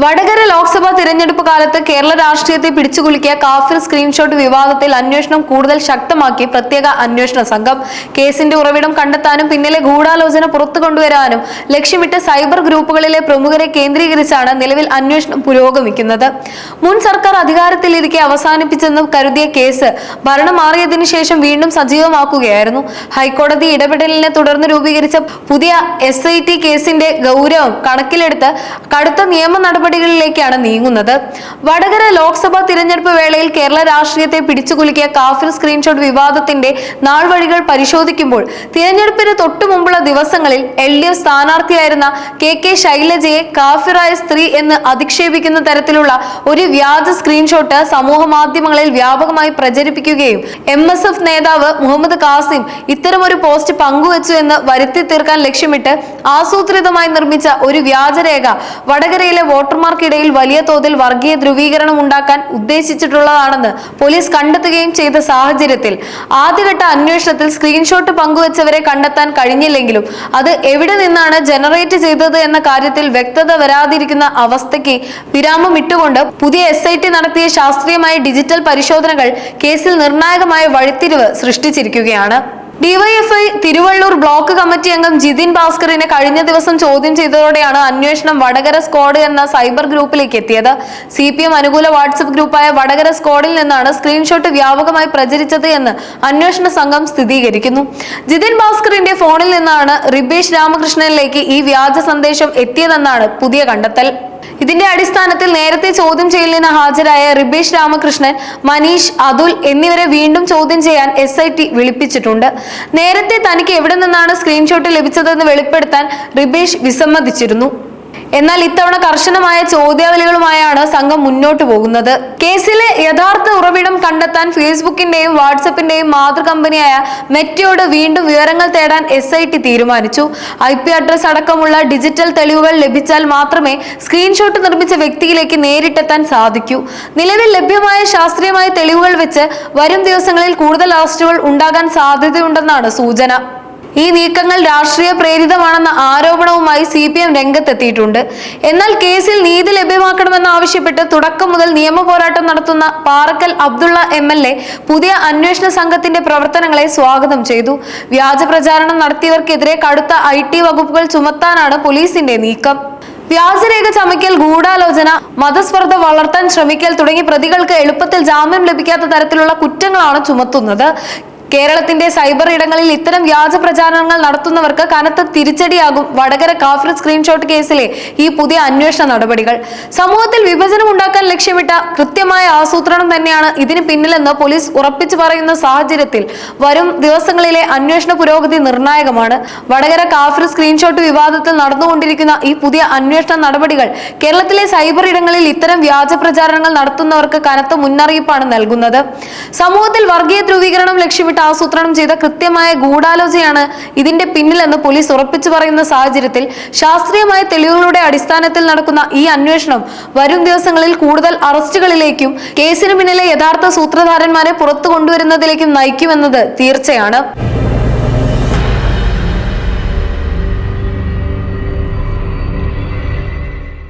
വടകര ലോക്സഭാ തിരഞ്ഞെടുപ്പ് കാലത്ത് കേരള രാഷ്ട്രീയത്തെ പിടിച്ചുകുലുക്കിയ കാഫിർ സ്ക്രീൻഷോട്ട് വിവാദത്തിൽ അന്വേഷണം കൂടുതൽ ശക്തമാക്കി പ്രത്യേക അന്വേഷണ സംഘം. കേസിന്റെ ഉറവിടം കണ്ടെത്താനും പിന്നിലെ ഗൂഢാലോചന പുറത്തു കൊണ്ടുവരാനും ലക്ഷ്യമിട്ട് സൈബർ ഗ്രൂപ്പുകളിലെ പ്രമുഖരെ കേന്ദ്രീകരിച്ചാണ് നിലവിൽ അന്വേഷണം പുരോഗമിക്കുന്നത്. മുൻ സർക്കാർ അധികാരത്തിലിരിക്കെ അവസാനിപ്പിച്ചെന്ന് കരുതിയ കേസ് ഭരണം മാറിയതിനു ശേഷം വീണ്ടും സജീവമാക്കുകയായിരുന്നു. ഹൈക്കോടതി ഇടപെടലിനെ തുടർന്ന് രൂപീകരിച്ച പുതിയ SIT കേസിന്റെ ഗൗരവം കണക്കിലെടുത്ത് കടുത്ത നിയമ നടപടികളിലേക്കാണ് നീങ്ങുന്നത്. വടകര ലോക്സഭാ തിരഞ്ഞെടുപ്പ് വേളയിൽ കേരള രാഷ്ട്രീയത്തെ പിടിച്ചുകുലുക്കിയ കാഫിർ സ്ക്രീൻഷോട്ട് വിവാദത്തിന്റെ നാൾവഴികൾ പരിശോധിക്കുമ്പോൾ തിരഞ്ഞെടുപ്പിന് തൊട്ടു മുമ്പുള്ള ദിവസങ്ങളിൽ LDF സ്ഥാനാർത്ഥിയായിരുന്ന KK ശൈലജയെ കാഫിറായ സ്ത്രീ എന്ന് അധിക്ഷേപിക്കുന്ന തരത്തിലുള്ള ഒരു വ്യാജ സ്ക്രീൻഷോട്ട് സമൂഹ മാധ്യമങ്ങളിൽ വ്യാപകമായി പ്രചരിപ്പിക്കുകയും MSF നേതാവ് മുഹമ്മദ് കാസിം ഇത്തരമൊരു പോസ്റ്റ് പങ്കുവച്ചു എന്ന് വരുത്തി തീർക്കാൻ ലക്ഷ്യമിട്ട് ആസൂത്രിതമായി നിർമ്മിച്ച ഒരു വ്യാജരേഖ വടകരയിലെ വോട്ടർമാർക്കിടയിൽ വലിയ തോതിൽ വർഗീയ ധ്രുവീകരണം ഉണ്ടാക്കാൻ ഉദ്ദേശിച്ചിട്ടുള്ളതാണെന്ന് പോലീസ് കണ്ടെത്തുകയും ചെയ്ത സാഹചര്യത്തിൽ ആദ്യഘട്ട അന്വേഷണത്തിൽ സ്ക്രീൻഷോട്ട് പങ്കുവച്ചവരെ കണ്ടെത്താൻ കഴിഞ്ഞില്ലെങ്കിലും അത് എവിടെ നിന്നാണ് ജനറേറ്റ് ചെയ്തത് എന്ന കാര്യത്തിൽ വ്യക്തത വരാതിരിക്കുന്ന അവസ്ഥയ്ക്ക് വിരാമം ഇട്ടുകൊണ്ട് പുതിയ SIT നടത്തിയ ശാസ്ത്രീയമായ ഡിജിറ്റൽ പരിശോധനകൾ കേസിൽ നിർണായകമായ വഴിത്തിരിവ് സൃഷ്ടിച്ചിരിക്കുകയാണ്. DYFI തിരുവള്ളൂർ ബ്ലോക്ക് കമ്മിറ്റി അംഗം ജിതിൻ ഭാസ്കറിനെ കഴിഞ്ഞ ദിവസം ചോദ്യം ചെയ്തതോടെയാണ് അന്വേഷണം വടകര സ്ക്വാഡ് എന്ന സൈബർ ഗ്രൂപ്പിലേക്ക് എത്തിയത്. CPM അനുകൂല വാട്സ്ആപ്പ് ഗ്രൂപ്പായ വടകര സ്ക്വാഡിൽ നിന്നാണ് സ്ക്രീൻഷോട്ട് വ്യാപകമായി പ്രചരിച്ചത് എന്ന് അന്വേഷണ സംഘം സ്ഥിരീകരിക്കുന്നു. ജിതിൻ ഭാസ്കറിന്റെ ഫോണിൽ നിന്നാണ് റിബേഷ് രാമകൃഷ്ണനിലേക്ക് ഈ വ്യാജ സന്ദേശം എത്തിയതെന്നാണ് പുതിയ കണ്ടെത്തൽ. ഇതിന്റെ അടിസ്ഥാനത്തിൽ നേരത്തെ ചോദ്യം ചെയ്യലിന് ഹാജരായ റിബേഷ് രാമകൃഷ്ണൻ, മനീഷ്, അതുൽ എന്നിവരെ വീണ്ടും ചോദ്യം ചെയ്യാൻ SIT വിളിപ്പിച്ചിട്ടുണ്ട്. നേരത്തെ തനിക്ക് എവിടെ നിന്നാണ് സ്ക്രീൻഷോട്ട് ലഭിച്ചതെന്ന് വെളിപ്പെടുത്താൻ റിബേഷ് വിസമ്മതിച്ചിരുന്നു. എന്നാൽ ഇത്തവണ കർശനമായ ചോദ്യാവലികളുമായാണ് സംഘം മുന്നോട്ട് പോകുന്നത്. കേസിലെ യഥാർത്ഥ ഉറവിടം കണ്ടെത്താൻ ഫേസ്ബുക്കിന്റെയും വാട്സപ്പിന്റെയും മാതൃകമ്പനിയായ മെറ്റയോട് വീണ്ടും വിവരങ്ങൾ തേടാൻ SIT തീരുമാനിച്ചു. IP അഡ്രസ് അടക്കമുള്ള ഡിജിറ്റൽ തെളിവുകൾ ലഭിച്ചാൽ മാത്രമേ സ്ക്രീൻഷോട്ട് നിർമ്മിച്ച വ്യക്തിയിലേക്ക് നേരിട്ടെത്താൻ സാധിക്കൂ. നിലവിൽ ലഭ്യമായ ശാസ്ത്രീയമായ തെളിവുകൾ വെച്ച് വരും ദിവസങ്ങളിൽ കൂടുതൽ അറസ്റ്റുകൾ ഉണ്ടാകാൻ സാധ്യതയുണ്ടെന്നാണ് സൂചന. ഈ നീക്കങ്ങൾ രാഷ്ട്രീയ പ്രേരിതമാണെന്ന ആരോപണവുമായി CPM രംഗത്തെത്തിയിട്ടുണ്ട്. എന്നാൽ കേസിൽ നീതി ലഭ്യമാക്കണമെന്നാവശ്യപ്പെട്ട് തുടക്കം മുതൽ നിയമ പോരാട്ടം നടത്തുന്ന പാറക്കൽ അബ്ദുള്ള MLA പുതിയ അന്വേഷണ സംഘത്തിന്റെ പ്രവർത്തനങ്ങളെ സ്വാഗതം ചെയ്തു. വ്യാജ പ്രചാരണം നടത്തിയവർക്കെതിരെ കടുത്ത IT വകുപ്പുകൾ ചുമത്താനാണ് പോലീസിന്റെ നീക്കം. വ്യാജരേഖ ചമയ്ക്കൽ, ഗൂഢാലോചന, മതസ്പർദ്ധ വളർത്താൻ ശ്രമിക്കൽ തുടങ്ങി പ്രതികൾക്ക് എളുപ്പത്തിൽ ജാമ്യം ലഭിക്കാത്ത തരത്തിലുള്ള കുറ്റങ്ങളാണ് ചുമത്തുന്നത്. കേരളത്തിന്റെ സൈബർ ഇടങ്ങളിൽ ഇത്തരം വ്യാജ പ്രചാരണങ്ങൾ നടത്തുന്നവർക്ക് കനത്ത തിരിച്ചടിയാകും വടകര കാഫിർ സ്ക്രീൻഷോട്ട് കേസിലെ ഈ പുതിയ അന്വേഷണ നടപടികൾ. സമൂഹത്തിൽ വിഭജനം ഉണ്ടാക്കാൻ ലക്ഷ്യമിട്ട കൃത്യമായ ആസൂത്രണം തന്നെയാണ് ഇതിന് പിന്നിലെന്ന് പോലീസ് ഉറപ്പിച്ചു പറയുന്ന സാഹചര്യത്തിൽ വരും ദിവസങ്ങളിലെ അന്വേഷണ പുരോഗതി നിർണായകമാണ്. വടകര കാഫിർ സ്ക്രീൻഷോട്ട് വിവാദത്തിൽ നടന്നുകൊണ്ടിരിക്കുന്ന ഈ പുതിയ അന്വേഷണ നടപടികൾ കേരളത്തിലെ സൈബർ ഇടങ്ങളിൽ ഇത്തരം വ്യാജ പ്രചാരണങ്ങൾ നടത്തുന്നവർക്ക് കനത്ത മുന്നറിയിപ്പാണ് നൽകുന്നത്. സമൂഹത്തിൽ വർഗീയ ധ്രുവീകരണം ലക്ഷ്യമിട്ട് ആസൂത്രണം ചെയ്ത കൃത്യമായ ഗൂഢാലോചനയാണ് ഇതിന്റെ പിന്നിലെന്ന് പോലീസ് ഉറപ്പിച്ചു പറയുന്ന സാഹചര്യത്തിൽ ശാസ്ത്രീയമായ തെളിവുകളുടെ അടിസ്ഥാനത്തിൽ നടക്കുന്ന ഈ അന്വേഷണം വരും ദിവസങ്ങളിൽ കൂടുതൽ അറസ്റ്റുകളിലേക്കും കേസിന് പിന്നിലെ യഥാർത്ഥ സൂത്രധാരന്മാരെ പുറത്തു കൊണ്ടുവരുന്നതിലേക്കും നയിക്കുമെന്നത് തീർച്ചയാണ്.